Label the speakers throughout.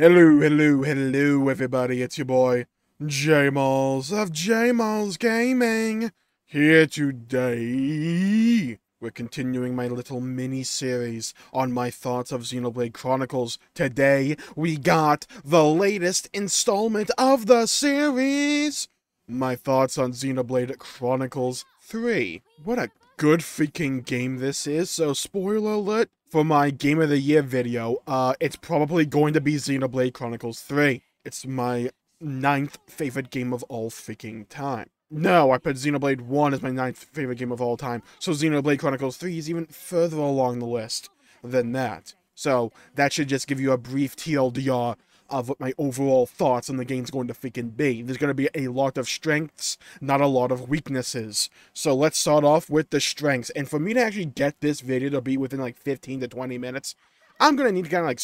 Speaker 1: Hello, everybody, it's your boy, Jmulls of Jmulls Gaming, here today. We're continuing my little mini-series on my thoughts of Xenoblade Chronicles. Today, we got the latest installment of the series, my thoughts on Xenoblade Chronicles 3. What a good freaking game this is, so spoiler alert, for my Game of the Year video, it's probably going to be Xenoblade Chronicles 3. It's my 9th favorite game of all freaking time. No, I put Xenoblade 1 as my 9th favorite game of all time, so Xenoblade Chronicles 3 is even further along the list than that. So, that should just give you a brief TLDR of what my overall thoughts on the game's going to freaking be. There's going to be a lot of strengths, not a lot of weaknesses. So let's start off with the strengths. And for me to actually get this video to be within like 15 to 20 minutes, I'm going to need to kind of like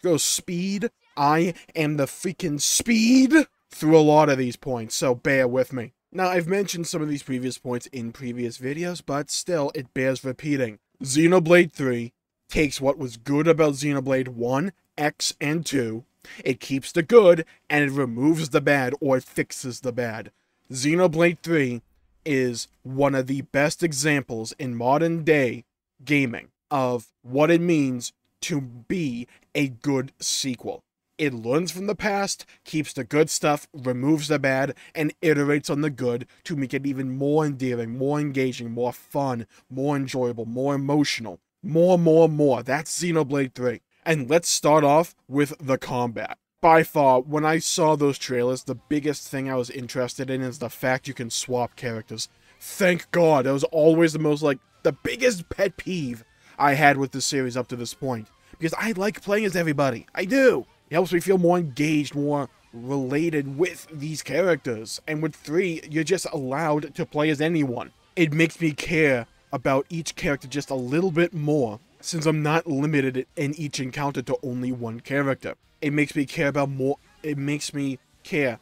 Speaker 1: go speed. I am the freaking speed through a lot of these points, so bear with me. Now, I've mentioned some of these previous points in previous videos, but still, it bears repeating. Xenoblade 3 takes what was good about Xenoblade 1, X, and 2, it keeps the good, and it removes the bad, or it fixes the bad. Xenoblade 3 is one of the best examples in modern day gaming of what it means to be a good sequel. It learns from the past, keeps the good stuff, removes the bad, and iterates on the good to make it even more endearing, more engaging, more fun, more enjoyable, more emotional. More. That's Xenoblade 3. And let's start off with the combat. By far, when I saw those trailers, the biggest thing I was interested in is the fact you can swap characters. Thank God, that was always the biggest pet peeve I had with the series up to this point. Because I like playing as everybody. I do. It helps me feel more engaged, more related with these characters. And with 3, you're just allowed to play as anyone. It makes me care about each character just a little bit more, since I'm not limited in each encounter to only one character. It makes me care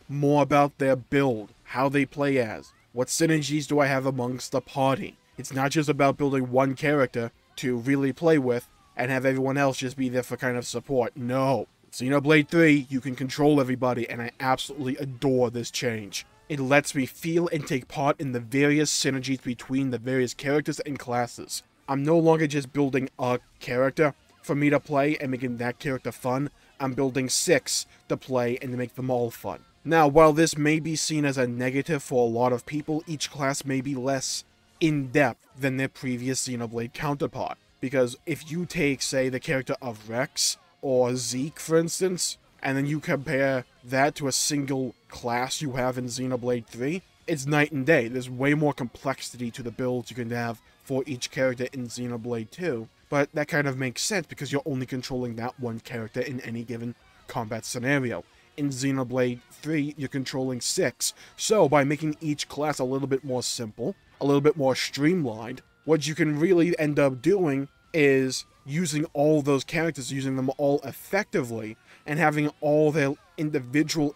Speaker 1: more about their build, how they play as, what synergies do I have amongst the party. It's not just about building one character to really play with and have everyone else just be there for kind of support. No. Xenoblade 3, you can control everybody, and I absolutely adore this change. It lets me feel and take part in the various synergies between the various characters and classes. I'm no longer just building a character for me to play and making that character fun. I'm building 6 to play and to make them all fun. Now, while this may be seen as a negative for a lot of people, each class may be less in-depth than their previous Xenoblade counterpart. Because if you take, say, the character of Rex or Zeke, for instance, and then you compare that to a single class you have in Xenoblade 3, it's night and day. There's way more complexity to the builds you can have for each character in Xenoblade 2, but that kind of makes sense because you're only controlling that one character in any given combat scenario. In Xenoblade 3, you're controlling 6, so by making each class a little bit more simple, a little bit more streamlined, what you can really end up doing is using all those characters, using them all effectively, and having all their individual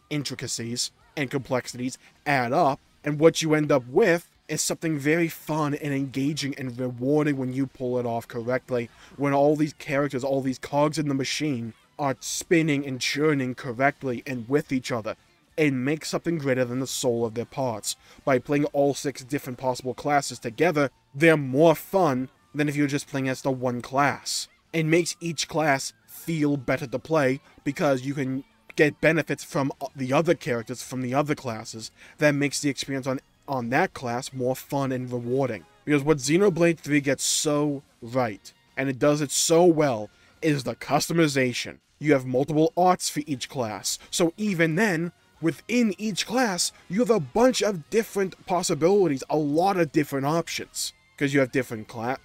Speaker 1: intricacies and complexities add up, and what you end up with is something very fun and engaging and rewarding when you pull it off correctly, when all these characters, all these cogs in the machine, are spinning and churning correctly and with each other, and make something greater than the soul of their parts. By playing all 6 different possible classes together, they're more fun than if you're just playing as the one class. It makes each class feel better to play because you can get benefits from the other characters from the other classes that makes the experience on that class more fun and rewarding. Because what Xenoblade 3 gets so right, and it does it so well, is the customization. You have multiple arts for each class, so even then, within each class, you have a bunch of different possibilities, a lot of different options. Because you have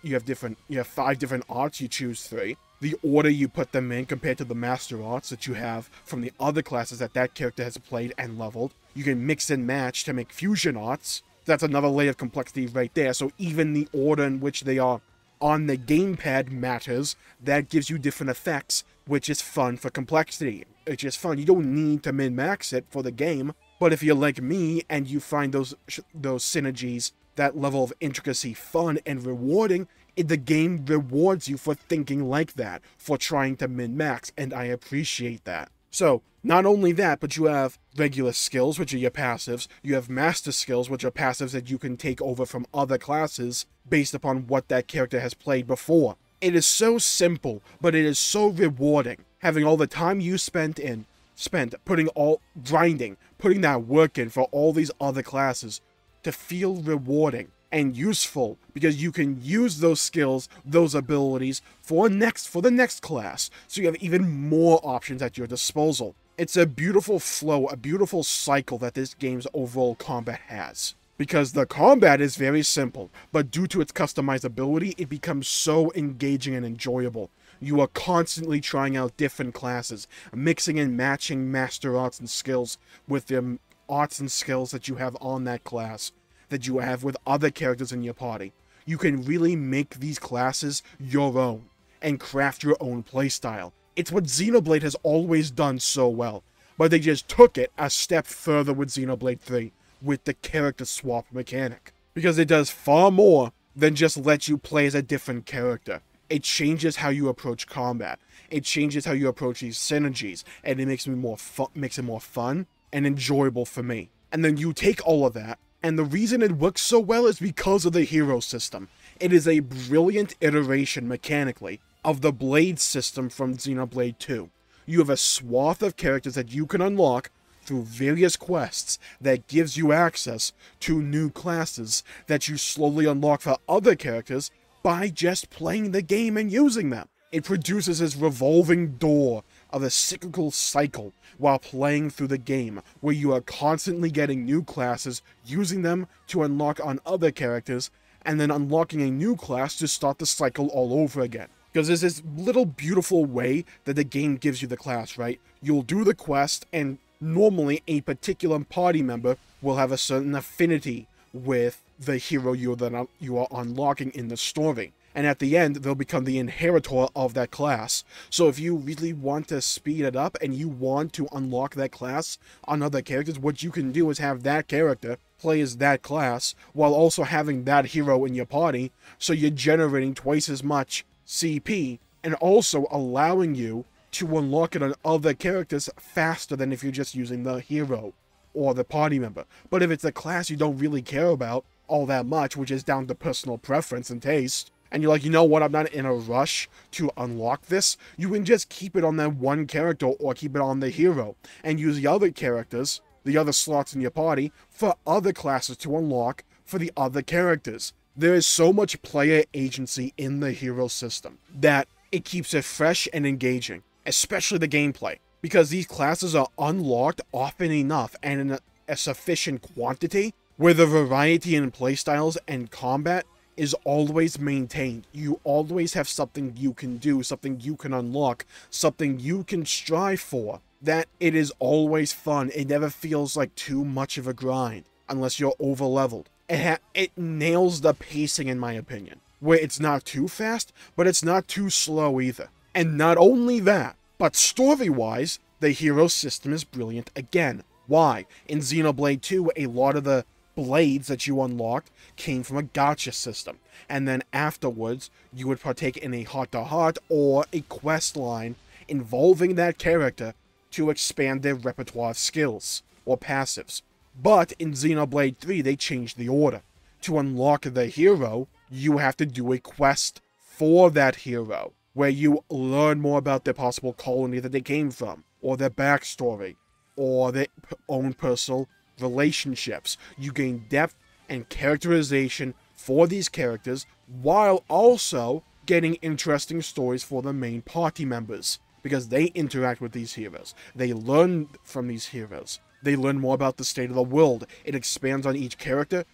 Speaker 1: you have 5 different arts, you choose 3. The order you put them in compared to the master arts that you have from the other classes that character has played and leveled. You can mix and match to make fusion arts. That's another layer of complexity right there. So even the order in which they are on the gamepad matters. That gives you different effects, which is fun for complexity. It's just fun. You don't need to min-max it for the game. But if you're like me and you find those synergies, that level of intricacy fun and rewarding, The game rewards you for thinking like that, for trying to min-max, and I appreciate that. So, not only that, but you have regular skills, which are your passives. You have master skills, which are passives that you can take over from other classes based upon what that character has played before. It is so simple, but it is so rewarding. Having all the time you spent putting that work in for all these other classes to feel rewarding and useful, because you can use those skills, those abilities for the next class, so you have even more options at your disposal. It's a beautiful flow, a beautiful cycle that this game's overall combat has. Because the combat is very simple, but due to its customizability, it becomes so engaging and enjoyable. You are constantly trying out different classes, mixing and matching master arts and skills with the arts and skills that you have on that class, that you have with other characters in your party. You can really make these classes your own, and craft your own playstyle. It's what Xenoblade has always done so well, but they just took it a step further with Xenoblade 3, with the character swap mechanic. Because it does far more than just let you play as a different character. It changes how you approach combat. It changes how you approach these synergies, and it makes it more fun and enjoyable for me. And then you take all of that, and the reason it works so well is because of the hero system. It is a brilliant iteration mechanically of the blade system from Xenoblade 2. You have a swath of characters that you can unlock through various quests that gives you access to new classes that you slowly unlock for other characters by just playing the game and using them. It produces this revolving door of a cyclical cycle while playing through the game, where you are constantly getting new classes, using them to unlock on other characters, and then unlocking a new class to start the cycle all over again. Because there's this little beautiful way that the game gives you the class, right? You'll do the quest, and normally a particular party member will have a certain affinity with the hero you are unlocking in the story. And at the end, they'll become the inheritor of that class. So if you really want to speed it up and you want to unlock that class on other characters, what you can do is have that character play as that class while also having that hero in your party, so you're generating twice as much CP and also allowing you to unlock it on other characters faster than if you're just using the hero or the party member. But if it's a class you don't really care about all that much, which is down to personal preference and taste, and you're like, you know what, I'm not in a rush to unlock this, you can just keep it on that one character or keep it on the hero, and use the other characters, the other slots in your party, for other classes to unlock for the other characters. There is so much player agency in the hero system that it keeps it fresh and engaging, especially the gameplay, because these classes are unlocked often enough and in a sufficient quantity where the variety in playstyles and combat is always maintained. You always have something you can do, something you can unlock, something you can strive for, that it is always fun. It never feels like too much of a grind unless you're over leveled. It nails the pacing, in my opinion, where it's not too fast, but it's not too slow either. And not only that, but story-wise, the hero system is brilliant again. Why? In Xenoblade 2, a lot of the blades that you unlocked came from a gacha system, and then afterwards, you would partake in a heart-to-heart or a quest line involving that character to expand their repertoire of skills or passives. But in Xenoblade 3, they changed the order. To unlock the hero, you have to do a quest for that hero, where you learn more about their possible colony that they came from, or their backstory, or their own personal relationships. You gain depth and characterization for these characters, while also getting interesting stories for the main party members, because they interact with these heroes. They learn from these heroes. They learn more about the state of the world. It expands on each character,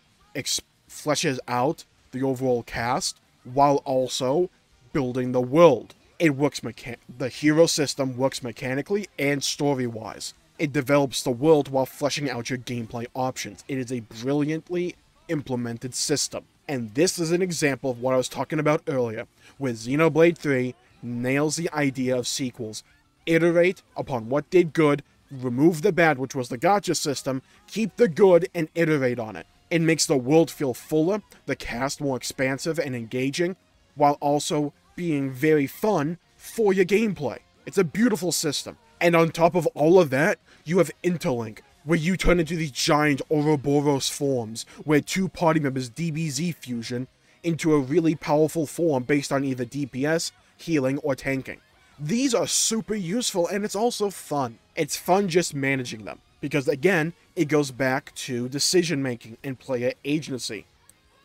Speaker 1: fleshes out the overall cast, while also building the world. The hero system works mechanically and story-wise. It develops the world while fleshing out your gameplay options. It is a brilliantly implemented system. And this is an example of what I was talking about earlier, where Xenoblade 3 nails the idea of sequels. Iterate upon what did good, remove the bad, which was the gacha system, keep the good, and iterate on it. It makes the world feel fuller, the cast more expansive and engaging, while also being very fun for your gameplay. It's a beautiful system. And on top of all of that, you have Interlink, where you turn into these giant Ouroboros forms, where two party members DBZ fusion into a really powerful form based on either DPS, healing, or tanking. These are super useful, and it's also fun. It's fun just managing them, because again, it goes back to decision making and player agency.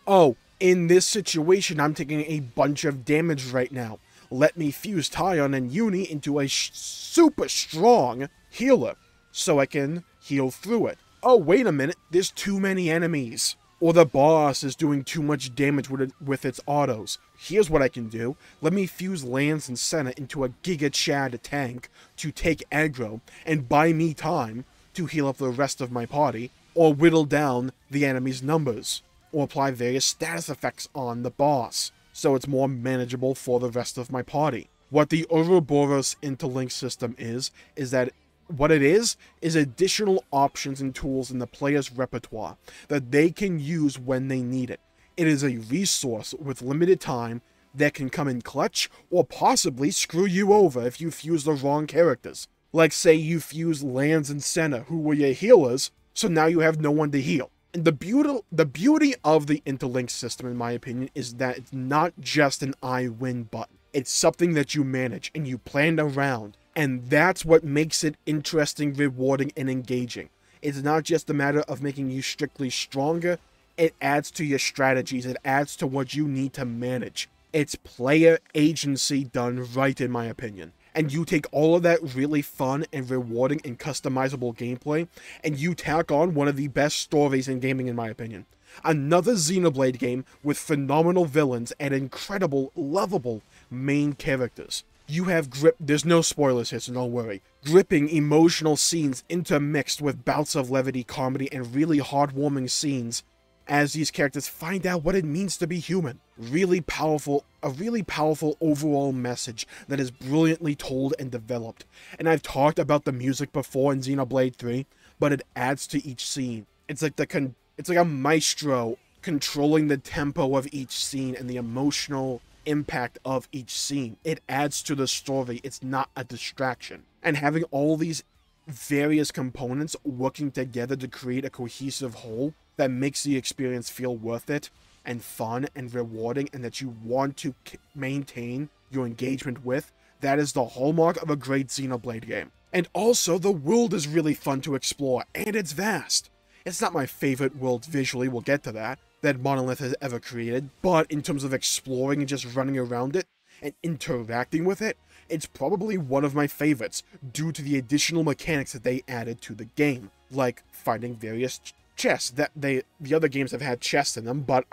Speaker 1: Oh, in this situation, I'm taking a bunch of damage right now. Let me fuse Tyon and Uni into a super strong healer, so I can heal through it. Oh, wait a minute, there's too many enemies. Or the boss is doing too much damage with its autos. Here's what I can do. Let me fuse Lance and Senna into a Giga Chad tank to take aggro and buy me time to heal up the rest of my party, or whittle down the enemy's numbers, or apply various status effects on the boss, so it's more manageable for the rest of my party. What the Ouroboros interlink system is that what it is additional options and tools in the player's repertoire that they can use when they need it. It is a resource with limited time that can come in clutch or possibly screw you over if you fuse the wrong characters. Like say you fuse Lance and Senna, who were your healers, so now you have no one to heal. And the beauty of the interlink system, in my opinion, is that it's not just an I win button. It's something that you manage and you plan around. And that's what makes it interesting, rewarding, and engaging. It's not just a matter of making you strictly stronger. It adds to your strategies. It adds to what you need to manage. It's player agency done right, in my opinion. And you take all of that really fun and rewarding and customizable gameplay, and you tack on one of the best stories in gaming, in my opinion. Another Xenoblade game with phenomenal villains and incredible, lovable main characters. You have there's no spoilers here, so don't worry. Gripping emotional scenes intermixed with bouts of levity, comedy, and really heartwarming scenes as these characters find out what it means to be human. A really powerful overall message that is brilliantly told and developed. And I've talked about the music before in Xenoblade 3, but it adds to each scene. It's like a maestro controlling the tempo of each scene and the emotional impact of each scene. It adds to the story. It's not a distraction. And having all these various components working together to create a cohesive whole that makes the experience feel worth it and fun and rewarding, and that you want to maintain your engagement with, that is the hallmark of a great Xenoblade game. And also, the world is really fun to explore, and it's vast. It's not my favorite world visually, we'll get to that Monolith has ever created, but in terms of exploring and just running around it and interacting with it, it's probably one of my favorites due to the additional mechanics that they added to the game, like finding various chests. The other games have had chests in them, but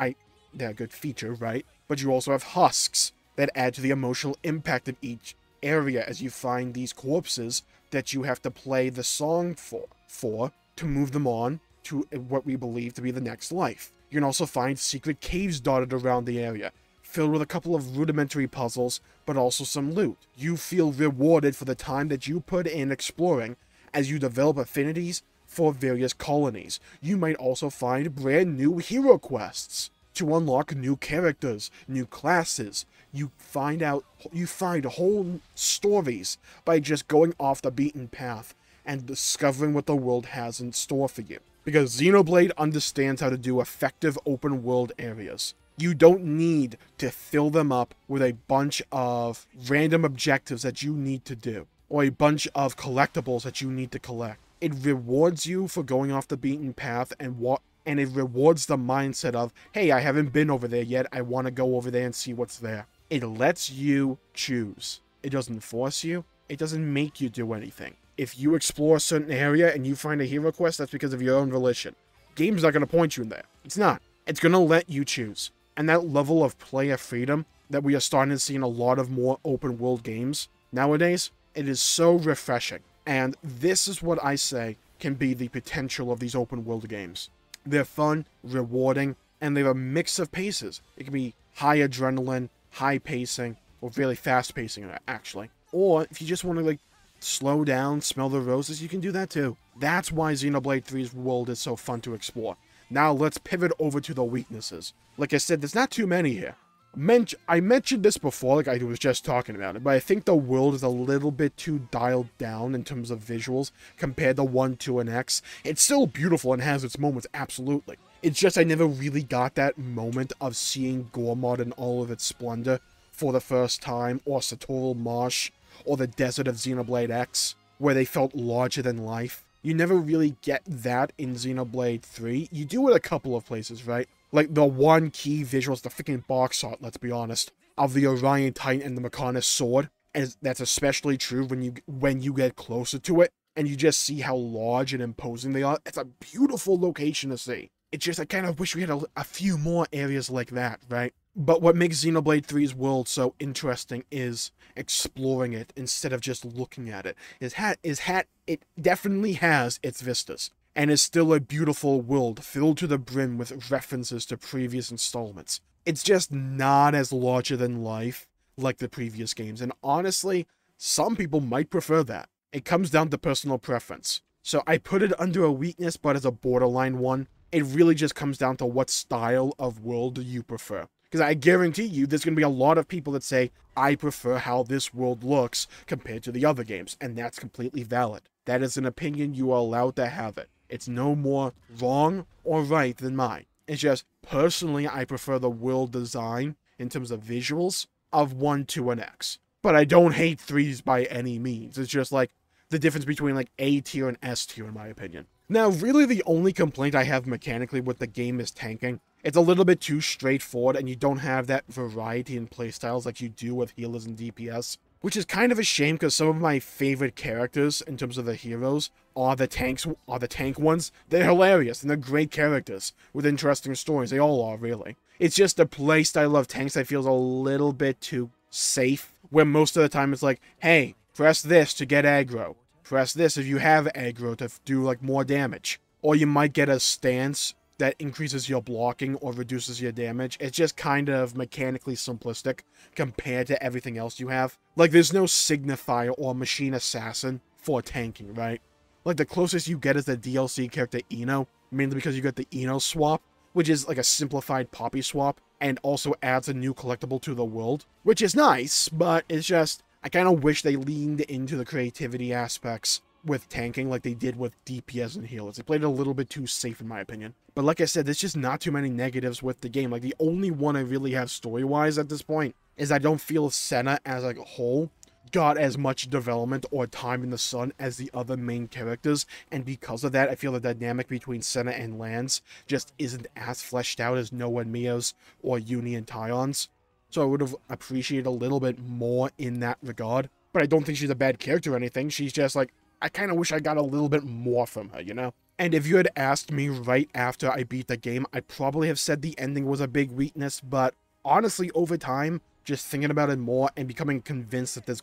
Speaker 1: they're a good feature, right? But you also have husks that add to the emotional impact of each area as you find these corpses that you have to play the song for to move them on to what we believe to be the next life. You can also find secret caves dotted around the area, filled with a couple of rudimentary puzzles, but also some loot. You feel rewarded for the time that you put in exploring as you develop affinities for various colonies. You might also find brand new hero quests to unlock new characters, new classes. You find whole stories by just going off the beaten path and discovering what the world has in store for you. Because Xenoblade understands how to do effective open world areas. You don't need to fill them up with a bunch of random objectives that you need to do, or a bunch of collectibles that you need to collect. It rewards you for going off the beaten path, and it rewards the mindset of, hey, I haven't been over there yet, I want to go over there and see what's there. It lets you choose. It doesn't force you. It doesn't make you do anything. If you explore a certain area and you find a hero quest, that's because of your own volition. Game's not going to point you in there. It's not. It's going to let you choose. And that level of player freedom that we are starting to see in a lot of more open world games nowadays, it is so refreshing. And this is what I say can be the potential of these open world games. They're fun, rewarding, and they have a mix of paces. It can be high adrenaline, high pacing, or really fast pacing, actually. Or if you just want to slow down, smell the roses, you can do that too. That's why Xenoblade 3's world is so fun to explore. Now let's pivot over to the weaknesses. Like I said, there's not too many here. I mentioned this before, like I was just talking about it, but I think the world is a little bit too dialed down in terms of visuals compared to 1, 2, and X. It's still beautiful and has its moments, absolutely. It's just I never really got that moment of seeing Gormod in all of its splendor for the first time, or Satoral Marsh, or the desert of Xenoblade X, where they felt larger than life. You never really get that in Xenoblade 3. You do it a couple of places, right? Like, the one key visual is the freaking box art, let's be honest, of the Orion Titan and the Mechonis sword. And that's especially true when you get closer to it, and you just see how large and imposing they are. It's a beautiful location to see. It's just, I kind of wish we had a few more areas like that, right? But what makes Xenoblade 3's world so interesting is exploring it instead of just looking at it. It definitely has its vistas, and is still a beautiful world filled to the brim with references to previous installments. It's just not as larger than life like the previous games, and honestly, some people might prefer that. It comes down to personal preference. So I put it under a weakness, but as a borderline one. It really just comes down to what style of world do you prefer. Because I guarantee you, there's going to be a lot of people that say, I prefer how this world looks compared to the other games, and that's completely valid. That is an opinion, you are allowed to have it. It's no more wrong or right than mine. It's just, personally, I prefer the world design, in terms of visuals, of 1, 2, and X. But I don't hate 3s by any means. It's just like, the difference between like A tier and S tier, in my opinion. Now, really the only complaint I have mechanically with the game is tanking. It's a little bit too straightforward, and you don't have that variety in playstyles like you do with healers and DPS. Which is kind of a shame, because some of my favorite characters, in terms of the heroes, are the tank ones. They're hilarious, and they're great characters, with interesting stories. They all are, really. It's just the playstyle of tanks I feel is a little bit too safe, where most of the time it's like, hey, press this to get aggro. Press this if you have aggro to do like more damage. Or you might get a stance that increases your blocking or reduces your damage. It's just kind of mechanically simplistic compared to everything else you have. Like, there's no signifier or machine assassin for tanking, right? Like, the closest you get is the DLC character Eno, mainly because you get the Eno swap, which is like a simplified Poppy swap, and also adds a new collectible to the world, which is nice, but it's just, I kind of wish they leaned into the creativity aspects with tanking like they did with DPS and healers. They played it a little bit too safe, in my opinion. But like I said, there's just not too many negatives with the game. Like, the only one I really have story-wise at this point is I don't feel Senna as like a whole got as much development or time in the sun as the other main characters, and because of that, I feel the dynamic between Senna and Lance just isn't as fleshed out as Noah and Mia's or Uni and Tyon's. So I would have appreciated a little bit more in that regard. But I don't think she's a bad character or anything. She's just like, I kind of wish I got a little bit more from her, you know? And if you had asked me right after I beat the game, I'd probably have said the ending was a big weakness, but honestly, over time, just thinking about it more and becoming convinced that this...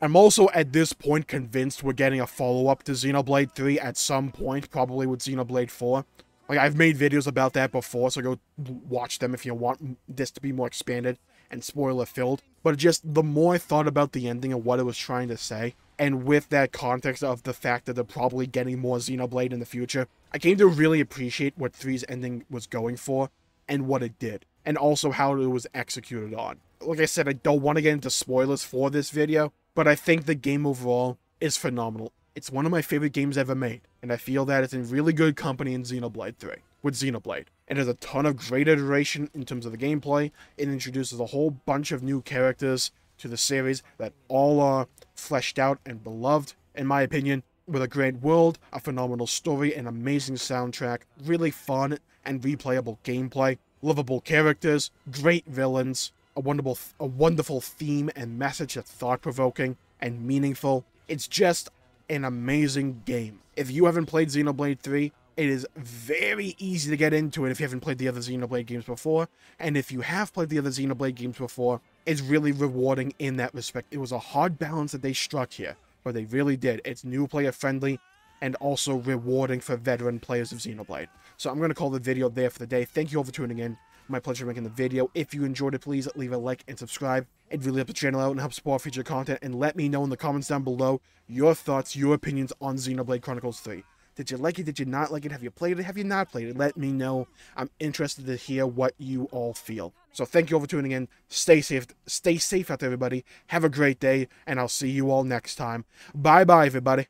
Speaker 1: I'm also, at this point, convinced we're getting a follow-up to Xenoblade 3 at some point, probably with Xenoblade 4. Like, I've made videos about that before, so go watch them if you want this to be more expanded and spoiler-filled. But just, the more I thought about the ending and what it was trying to say, and with that context of the fact that they're probably getting more Xenoblade in the future, I came to really appreciate what 3's ending was going for, and what it did, and also how it was executed on. Like I said, I don't want to get into spoilers for this video, but I think the game overall is phenomenal. It's one of my favorite games ever made, and I feel that it's in really good company in Xenoblade 3, with Xenoblade. It has a ton of great iteration in terms of the gameplay. It introduces a whole bunch of new characters to the series that all are fleshed out and beloved, in my opinion, with a great world, a phenomenal story, an amazing soundtrack, really fun and replayable gameplay, lovable characters, great villains, a wonderful theme and message that's thought-provoking and meaningful. It's just an amazing game. If you haven't played Xenoblade 3, it is very easy to get into it if you haven't played the other Xenoblade games before, and if you have played the other Xenoblade games before, it's really rewarding in that respect. It was a hard balance that they struck here, but they really did. It's new player friendly, and also rewarding for veteran players of Xenoblade. So I'm going to call the video there for the day. Thank you all for tuning in. My pleasure making the video. If you enjoyed it, please leave a like and subscribe. It really helps the channel out and helps support future content, and let me know in the comments down below your thoughts, your opinions on Xenoblade Chronicles 3. Did you like it? Did you not like it? Have you played it? Have you not played it? Let me know. I'm interested to hear what you all feel. So thank you all for tuning in. Stay safe out there, everybody. Have a great day, and I'll see you all next time. Bye-bye, everybody.